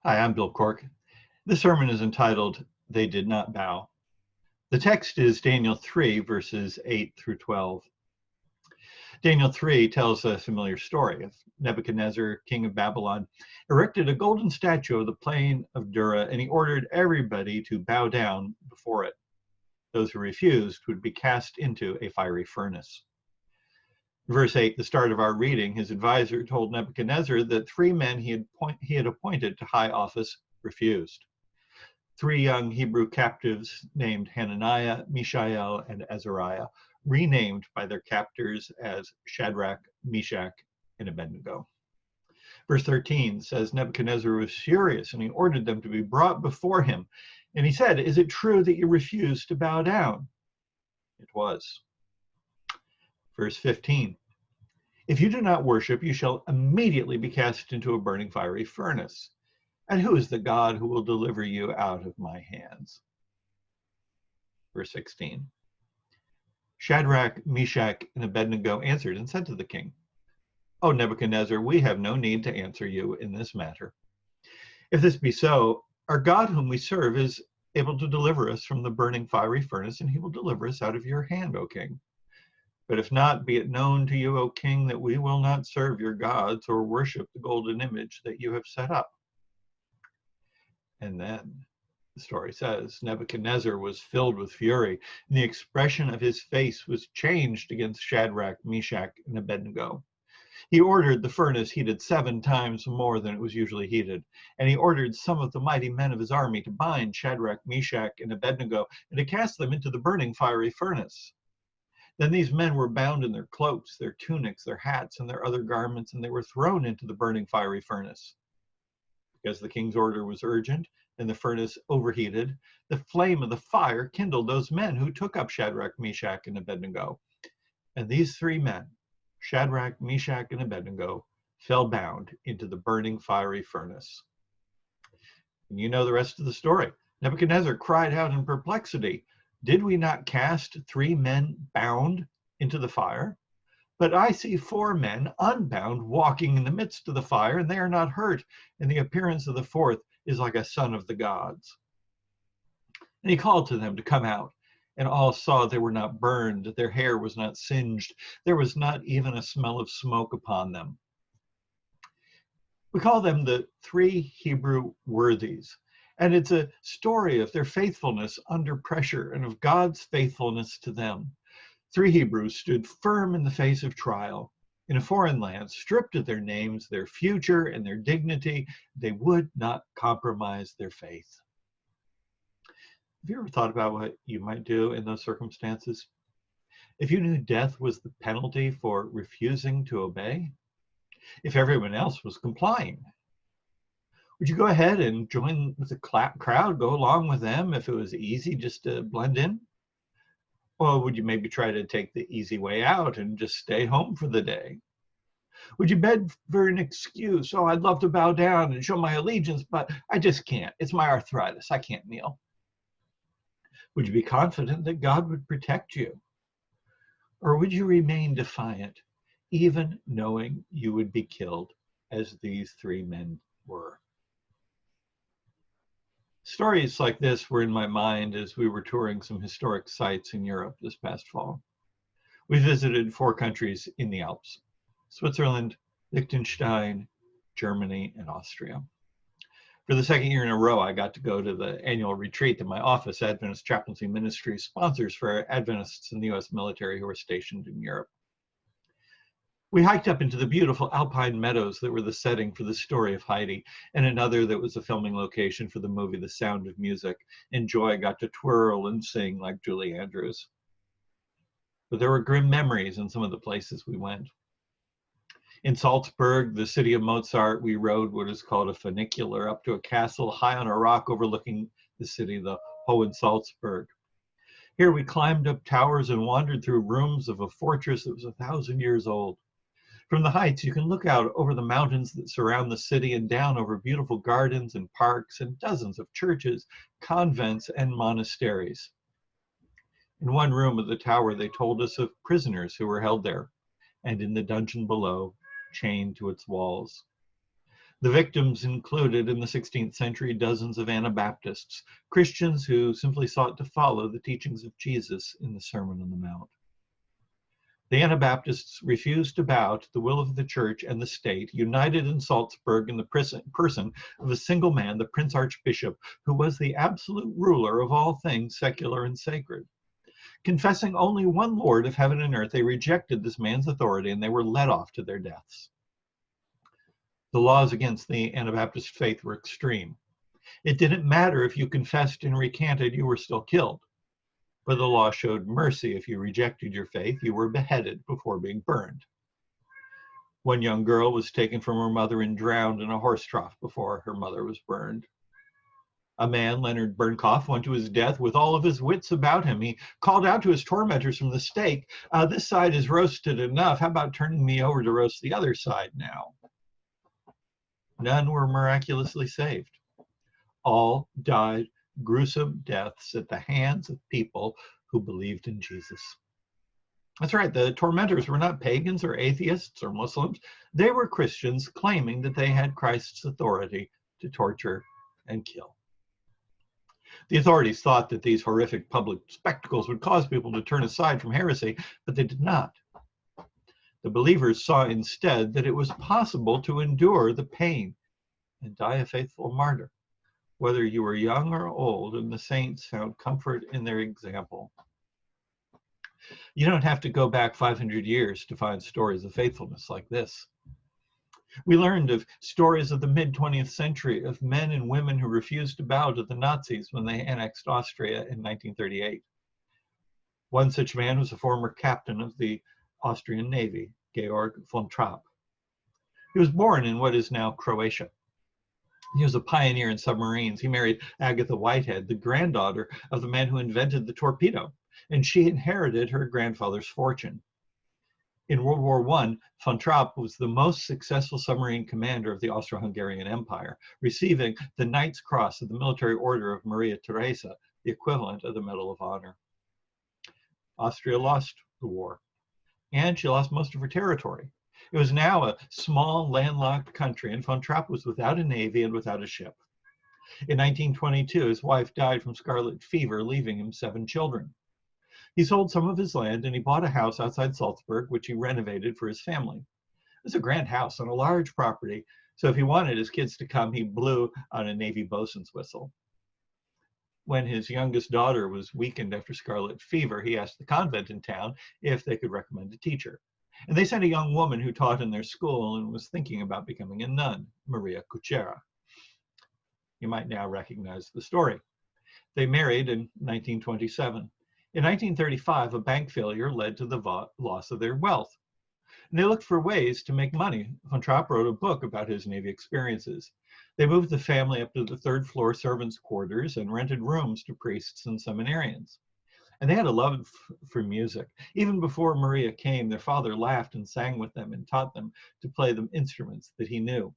Hi, I'm Bill Cork. This sermon is entitled, They Did Not Bow. The text is Daniel 3, verses 8 through 12. Daniel 3 tells a familiar story of Nebuchadnezzar, king of Babylon, erected a golden statue of the plain of Dura, and he ordered everybody to bow down before it. Those who refused would be cast into a fiery furnace. Verse 8, the start of our reading, his advisor told Nebuchadnezzar that 3 men he had appointed to high office refused. 3 young Hebrew captives named Hananiah, Mishael, and Azariah, renamed by their captors as Shadrach, Meshach, and Abednego. Verse 13 says Nebuchadnezzar was furious and he ordered them to be brought before him. And he said, "Is it true that you refuse to bow down?" It was. Verse 15, "If you do not worship, you shall immediately be cast into a burning fiery furnace. And who is the God who will deliver you out of my hands?" Verse 16, Shadrach, Meshach, and Abednego answered and said to the king, "O Nebuchadnezzar, we have no need to answer you in this matter. If this be so, our God whom we serve is able to deliver us from the burning fiery furnace, and he will deliver us out of your hand, O king. But if not, be it known to you, O king, that we will not serve your gods or worship the golden image that you have set up." And then the story says Nebuchadnezzar was filled with fury, and the expression of his face was changed against Shadrach, Meshach, and Abednego. He ordered the furnace heated 7 times more than it was usually heated, and he ordered some of the mighty men of his army to bind Shadrach, Meshach, and Abednego and to cast them into the burning fiery furnace. Then these men were bound in their cloaks, their tunics, their hats, and their other garments, and they were thrown into the burning fiery furnace. Because the king's order was urgent and the furnace overheated, the flame of the fire kindled those men who took up Shadrach, Meshach, and Abednego. And these 3 men, Shadrach, Meshach, and Abednego, fell bound into the burning fiery furnace. And you know the rest of the story. Nebuchadnezzar cried out in perplexity, "Did we not cast 3 men bound into the fire? But I see 4 men unbound walking in the midst of the fire, and they are not hurt, and the appearance of the 4th is like a son of the gods." And he called to them to come out, and all saw they were not burned, their hair was not singed, there was not even a smell of smoke upon them. We call them the 3 Hebrew worthies, and it's a story of their faithfulness under pressure and of God's faithfulness to them. 3 Hebrews stood firm in the face of trial. In a foreign land, stripped of their names, their future, and their dignity, they would not compromise their faith. Have you ever thought about what you might do in those circumstances? If you knew death was the penalty for refusing to obey? If everyone else was complying? Would you go ahead and join with the crowd, go along with them if it was easy just to blend in? Or would you maybe try to take the easy way out and just stay home for the day? Would you beg for an excuse? "Oh, I'd love to bow down and show my allegiance, but I just can't. It's my arthritis. I can't kneel." Would you be confident that God would protect you? Or would you remain defiant, even knowing you would be killed, as these 3 men were? Stories like this were in my mind as we were touring some historic sites in Europe this past fall. We visited 4 countries in the Alps: Switzerland, Liechtenstein, Germany, and Austria. For the 2nd year in a row, I got to go to the annual retreat that my office, Adventist Chaplaincy Ministry, sponsors for Adventists in the U.S. military who are stationed in Europe. We hiked up into the beautiful alpine meadows that were the setting for the story of Heidi, and another that was a filming location for the movie The Sound of Music, and Joy got to twirl and sing like Julie Andrews. But there were grim memories in some of the places we went. In Salzburg, the city of Mozart, we rode what is called a funicular up to a castle high on a rock overlooking the city, the Hohensalzburg. Here we climbed up towers and wandered through rooms of a fortress that was 1,000 years old. From the heights, you can look out over the mountains that surround the city and down over beautiful gardens and parks and dozens of churches, convents, and monasteries. In one room of the tower, they told us of prisoners who were held there, and in the dungeon below, chained to its walls. The victims included in the 16th century dozens of Anabaptists, Christians who simply sought to follow the teachings of Jesus in the Sermon on the Mount. The Anabaptists refused to bow to the will of the church and the state, united in Salzburg in the person of a single man, the Prince Archbishop, who was the absolute ruler of all things secular and sacred. Confessing only one Lord of heaven and earth, they rejected this man's authority and they were led off to their deaths. The laws against the Anabaptist faith were extreme. It didn't matter if you confessed and recanted, you were still killed. But the law showed mercy. If you rejected your faith, you were beheaded before being burned. One young girl was taken from her mother and drowned in a horse trough before her mother was burned. A man, Leonard Bernkopf, went to his death with all of his wits about him. He called out to his tormentors from the stake, "This side is roasted enough. How about turning me over to roast the other side now?" None were miraculously saved. All died gruesome deaths at the hands of people who believed in Jesus. That's right, the tormentors were not pagans or atheists or Muslims. They were Christians claiming that they had Christ's authority to torture and kill. The authorities thought that these horrific public spectacles would cause people to turn aside from heresy, but they did not. The believers saw instead that it was possible to endure the pain and die a faithful martyr, whether you were young or old, and the saints found comfort in their example. You don't have to go back 500 years to find stories of faithfulness like this. We learned of stories of the mid-20th century of men and women who refused to bow to the Nazis when they annexed Austria in 1938. One such man was a former captain of the Austrian Navy, Georg Von Trapp. He was born in what is now Croatia. He was a pioneer in submarines. He married Agatha Whitehead, the granddaughter of the man who invented the torpedo, and she inherited her grandfather's fortune. In World War I, Von Trapp was the most successful submarine commander of the Austro-Hungarian Empire, receiving the Knight's Cross of the Military Order of Maria Theresa, the equivalent of the Medal of Honor. Austria lost the war, and she lost most of her territory. It was now a small, landlocked country, and Von Trapp was without a navy and without a ship. In 1922, his wife died from scarlet fever, leaving him 7 children. He sold some of his land and he bought a house outside Salzburg, which he renovated for his family. It was a grand house on a large property, so if he wanted his kids to come, he blew on a Navy bosun's whistle. When his youngest daughter was weakened after scarlet fever, he asked the convent in town if they could recommend a teacher. And they sent a young woman who taught in their school and was thinking about becoming a nun, Maria Kuchera. You might now recognize the story. They married in 1927. In 1935, a bank failure led to the loss of their wealth. And they looked for ways to make money. Von Trapp wrote a book about his Navy experiences. They moved the family up to the 3rd floor servants' quarters and rented rooms to priests and seminarians. And they had a love for music. Even before Maria came, their father laughed and sang with them and taught them to play the instruments that he knew.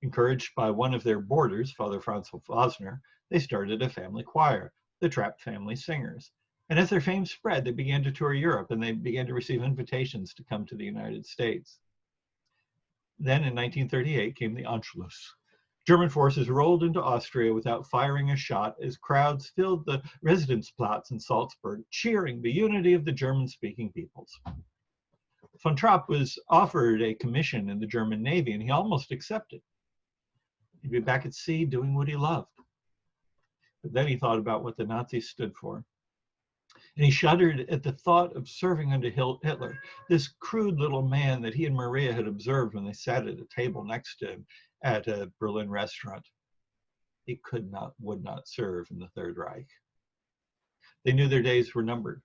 Encouraged by one of their boarders, Father Franz Wosner, they started a family choir, the Trapp Family Singers. And as their fame spread, they began to tour Europe and they began to receive invitations to come to the United States. Then in 1938 came the Anschluss. German forces rolled into Austria without firing a shot as crowds filled the Residenzplatz in Salzburg, cheering the unity of the German-speaking peoples. Von Trapp was offered a commission in the German Navy and he almost accepted. He'd be back at sea doing what he loved. But then he thought about what the Nazis stood for. And he shuddered at the thought of serving under Hitler, this crude little man that he and Maria had observed when they sat at a table next to him at a Berlin restaurant. He would not serve in the Third Reich. They knew their days were numbered.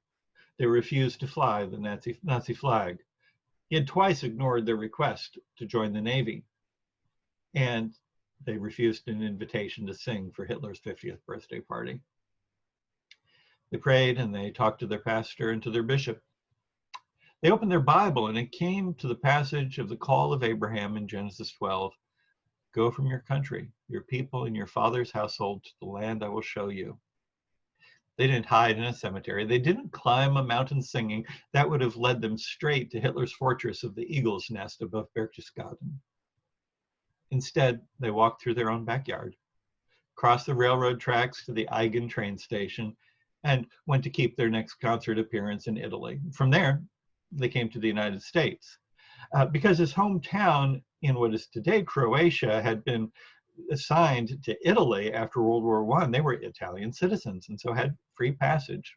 They refused to fly the Nazi flag. He had twice ignored their request to join the Navy. And they refused an invitation to sing for Hitler's 50th birthday party. They prayed and they talked to their pastor and to their bishop. They opened their Bible and it came to the passage of the call of Abraham in Genesis 12. Go from your country, your people, and your father's household to the land I will show you. They didn't hide in a cemetery. They didn't climb a mountain singing. That would have led them straight to Hitler's fortress of the Eagle's Nest above Berchtesgaden. Instead, they walked through their own backyard, crossed the railroad tracks to the Eigen train station, and went to keep their next concert appearance in Italy. From there, they came to the United States. Because his hometown in what is today Croatia had been assigned to Italy after World War I, they were Italian citizens and so had free passage.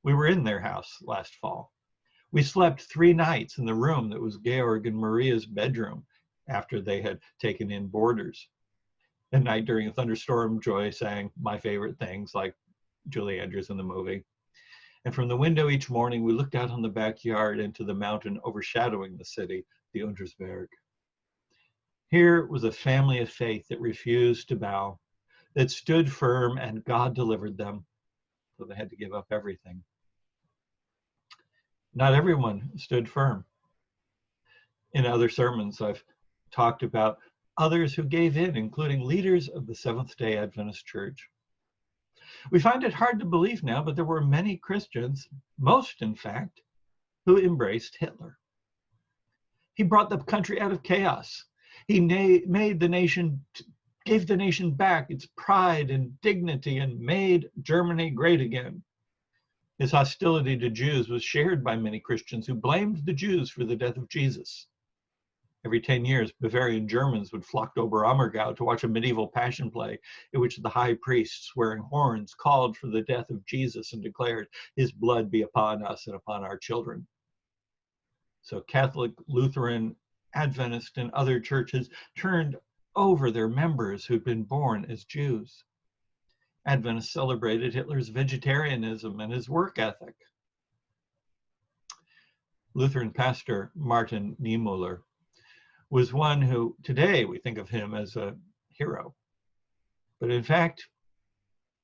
We were in their house last fall. We slept 3 nights in the room that was Georg and Maria's bedroom after they had taken in boarders. At night during a thunderstorm, Joy sang my favorite things like Julie Andrews in the movie. And from the window each morning, we looked out on the backyard into the mountain overshadowing the city, the Untersberg. Here was a family of faith that refused to bow, that stood firm, and God delivered them, so they had to give up everything. Not everyone stood firm. In other sermons, I've talked about others who gave in, including leaders of the Seventh-day Adventist Church. We find it hard to believe now, but there were many Christians, most in fact, who embraced Hitler. He brought the country out of chaos. He made the nation, gave the nation back its pride and dignity and made Germany great again. His hostility to Jews was shared by many Christians who blamed the Jews for the death of Jesus. Every 10 years, Bavarian Germans would flock to Oberammergau to watch a medieval passion play in which the high priests, wearing horns, called for the death of Jesus and declared, "His blood be upon us and upon our children." So Catholic, Lutheran, Adventist, and other churches turned over their members who'd been born as Jews. Adventists celebrated Hitler's vegetarianism and his work ethic. Lutheran pastor Martin Niemöller was one who, today, we think of him as a hero. But in fact,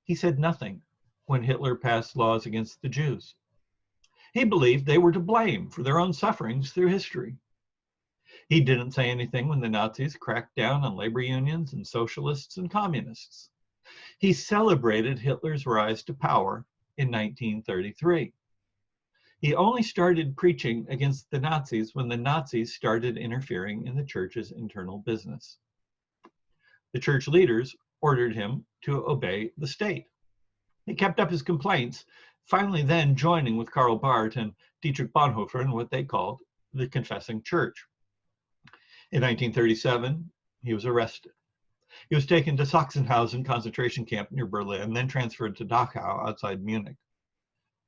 he said nothing when Hitler passed laws against the Jews. He believed they were to blame for their own sufferings through history. He didn't say anything when the Nazis cracked down on labor unions and socialists and communists. He celebrated Hitler's rise to power in 1933. He only started preaching against the Nazis when the Nazis started interfering in the church's internal business. The church leaders ordered him to obey the state. He kept up his complaints, finally then joining with Karl Barth and Dietrich Bonhoeffer in what they called the Confessing Church. In 1937, he was arrested. He was taken to Sachsenhausen concentration camp near Berlin, then transferred to Dachau outside Munich.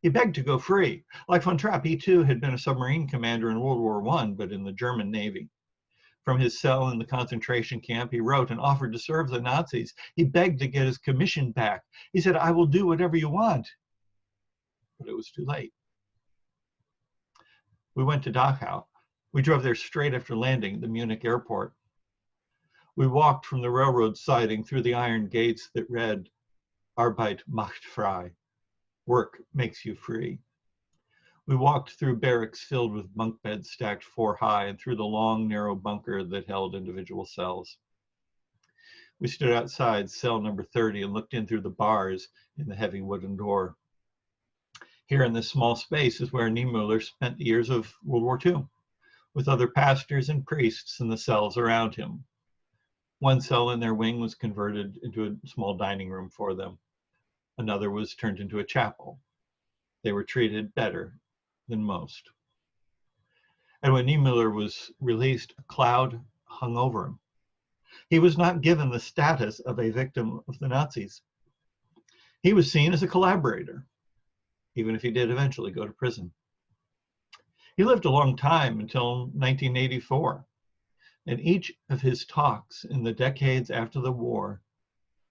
He begged to go free. Like Von Trapp, he too had been a submarine commander in World War I, but in the German Navy. From his cell in the concentration camp, he wrote and offered to serve the Nazis. He begged to get his commission back. He said, "I will do whatever you want." But it was too late. We went to Dachau. We drove there straight after landing at the Munich airport. We walked from the railroad siding through the iron gates that read, "Arbeit macht frei." Work makes you free. We walked through barracks filled with bunk beds stacked 4 high and through the long, narrow bunker that held individual cells. We stood outside cell number 30 and looked in through the bars in the heavy wooden door. Here in this small space is where Niemöller spent the years of World War II, with other pastors and priests in the cells around him. One cell in their wing was converted into a small dining room for them. Another was turned into a chapel. They were treated better than most. And when Niemöller was released, a cloud hung over him. He was not given the status of a victim of the Nazis. He was seen as a collaborator, even if he did eventually go to prison. He lived a long time until 1984, and each of his talks in the decades after the war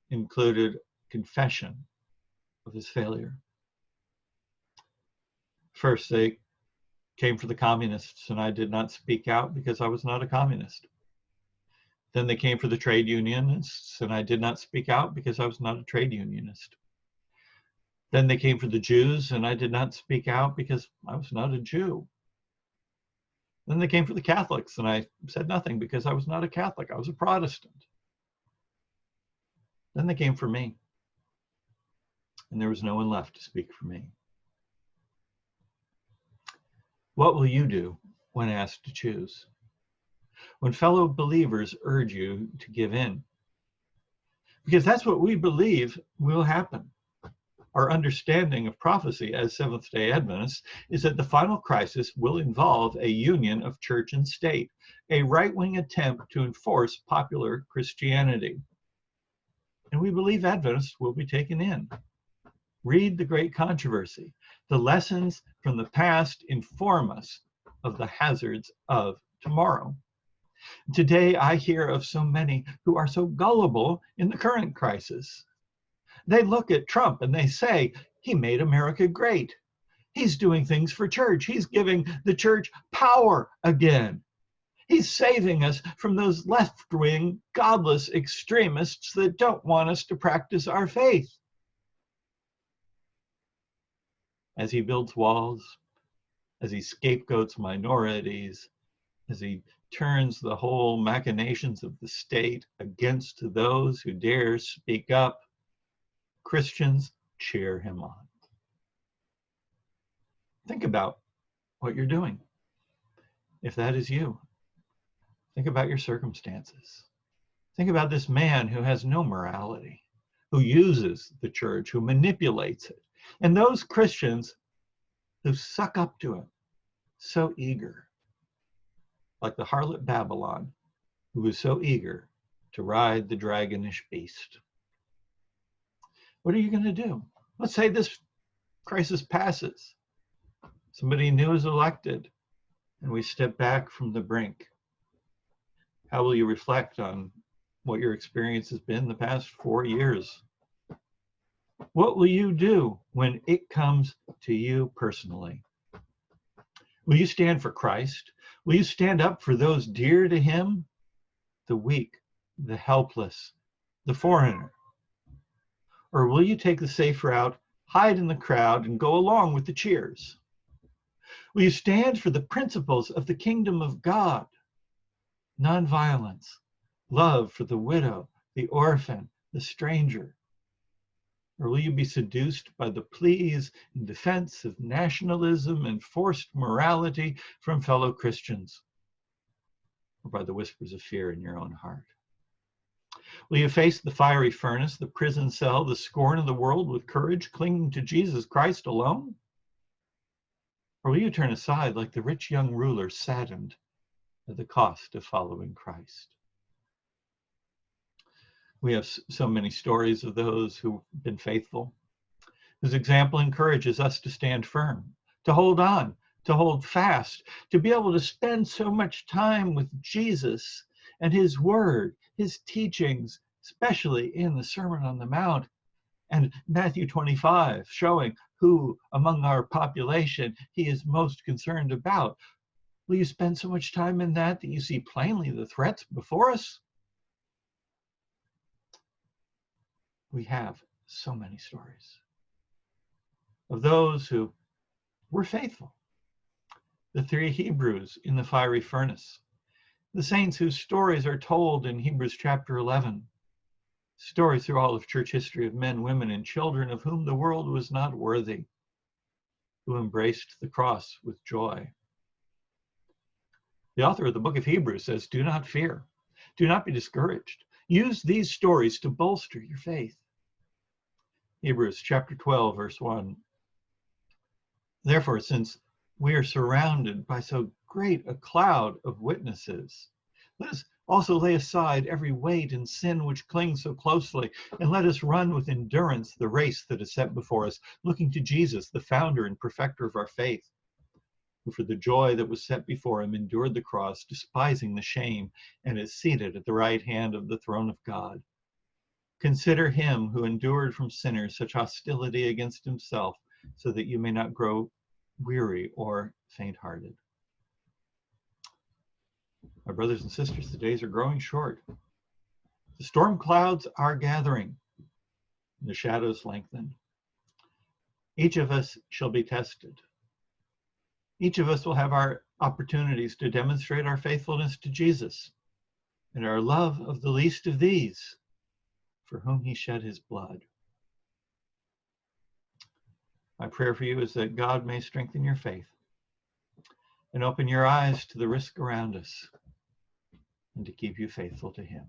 included confession of his failure. First, they came for the communists, and I did not speak out because I was not a communist. Then they came for the trade unionists, and I did not speak out because I was not a trade unionist. Then they came for the Jews, and I did not speak out because I was not a Jew. Then they came for the Catholics, and I said nothing because I was not a Catholic. I was a Protestant. Then they came for me, and there was no one left to speak for me. What will you do when asked to choose? when fellow believers urge you to give in. Because that's what we believe will happen. Our understanding of prophecy as Seventh-day Adventists is that the final crisis will involve a union of church and state, a right-wing attempt to enforce popular Christianity. And we believe Adventists will be taken in. Read the Great Controversy. The lessons from the past inform us of the hazards of tomorrow. Today, I hear of so many who are so gullible in the current crisis. They look at Trump and they say, he made America great. He's doing things for church. He's giving the church power again. He's saving us from those left-wing, godless extremists that don't want us to practice our faith. As he builds walls, as he scapegoats minorities, as he turns the whole machinations of the state against those who dare speak up, Christians cheer him on. Think about what you're doing. If that is you, think about your circumstances. Think about this man who has no morality, who uses the church, who manipulates it, and those Christians who suck up to him, so eager, like the harlot Babylon, who was so eager to ride the dragonish beast. What are you going to do? Let's say this crisis passes. Somebody new is elected, and we step back from the brink. How will you reflect on what your experience has been the past 4 years? What will you do when it comes to you personally? Will you stand for Christ? Will you stand up for those dear to him? The weak, the helpless, the foreigner? Or will you take the safe route, hide in the crowd, and go along with the cheers? Will you stand for the principles of the kingdom of God? Nonviolence, love for the widow, the orphan, the stranger? Or will you be seduced by the pleas in defense of nationalism and forced morality from fellow Christians? Or by the whispers of fear in your own heart? Will you face the fiery furnace, the prison cell, the scorn of the world with courage, clinging to Jesus Christ alone? Or will you turn aside like the rich young ruler, saddened at the cost of following Christ? We have so many stories of those who've been faithful, whose example encourages us to stand firm, to hold on, to hold fast, to be able to spend so much time with Jesus and his word, his teachings, especially in the Sermon on the Mount and Matthew 25, showing who among our population he is most concerned about. Will you spend so much time in that you see plainly the threats before us? We have so many stories of those who were faithful. The 3 Hebrews in the fiery furnace, the saints whose stories are told in Hebrews chapter 11, stories through all of church history of men, women, and children of whom the world was not worthy, who embraced the cross with joy. The author of the book of Hebrews says, do not fear, do not be discouraged. Use these stories to bolster your faith. Hebrews chapter 12, verse 1. Therefore, since we are surrounded by so great a cloud of witnesses, let us also lay aside every weight and sin which clings so closely, and let us run with endurance the race that is set before us, looking to Jesus, the founder and perfecter of our faith, who for the joy that was set before him endured the cross, despising the shame, and is seated at the right hand of the throne of God. Consider him who endured from sinners such hostility against himself, so that you may not grow weary or faint-hearted. My brothers and sisters, the days are growing short. The storm clouds are gathering, and the shadows lengthen. Each of us shall be tested. Each of us will have our opportunities to demonstrate our faithfulness to Jesus and our love of the least of these, for whom he shed his blood. My prayer for you is that God may strengthen your faith and open your eyes to the risk around us. and to keep you faithful to him.